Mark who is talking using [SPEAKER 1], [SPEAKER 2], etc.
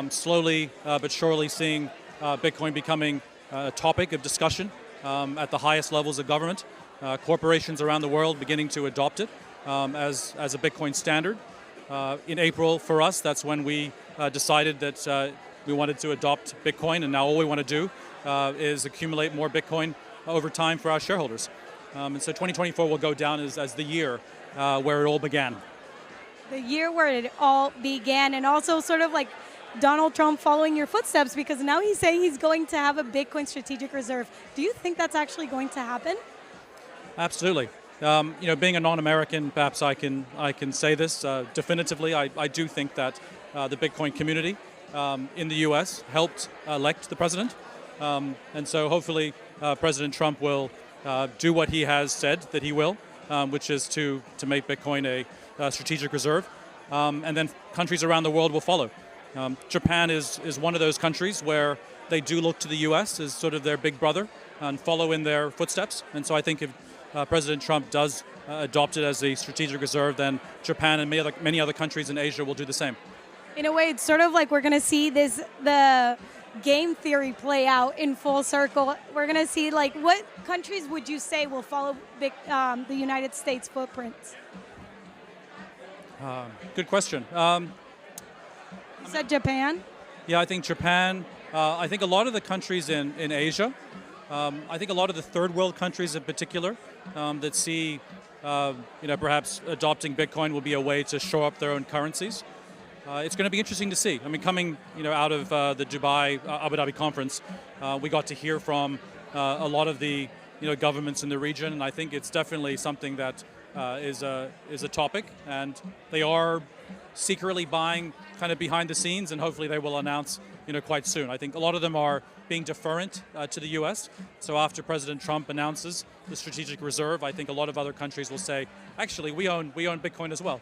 [SPEAKER 1] Slowly but surely seeing Bitcoin becoming a topic of discussion at the highest levels of government. Corporations around the world beginning to adopt it as a Bitcoin standard. In April, for us, that's when we decided that we wanted to adopt Bitcoin, and now all we want to do is accumulate more Bitcoin over time for our shareholders. And so 2024 will go down as the year where it all began.
[SPEAKER 2] The year where it all began, and also sort of like Donald Trump following your footsteps, because now he's saying he's going to have a Bitcoin strategic reserve. Do you think that's actually going to happen?
[SPEAKER 1] Absolutely. Being a non-American, perhaps I can say this definitively. I do think that the Bitcoin community in the U.S. helped elect the president, and so hopefully President Trump will do what he has said that he will, which is to make Bitcoin a strategic reserve, and then countries around the world will follow. Japan is one of those countries where they do look to the U.S. as sort of their big brother and follow in their footsteps, and so I think if President Trump does adopt it as a strategic reserve, then Japan and many other countries in Asia will do the same.
[SPEAKER 2] In a way, it's sort of like we're going to see the game theory play out in full circle. We're going to see, like, what countries would you say will follow the United States footprints?
[SPEAKER 1] Good question.
[SPEAKER 2] You said Japan?
[SPEAKER 1] Yeah, I think Japan. I think a lot of the countries in Asia. I think a lot of the third world countries in particular that see, perhaps adopting Bitcoin will be a way to shore up their own currencies. It's going to be interesting to see. I mean, coming out of the Dubai, Abu Dhabi conference, we got to hear from a lot of the governments in the region, and I think it's definitely something that is a topic, and they are secretly buying kind of behind the scenes, and hopefully they will announce quite soon. I think a lot of them are being deferent to the U.S. So after President Trump announces the strategic reserve, I think a lot of other countries will say, actually, we own Bitcoin as well.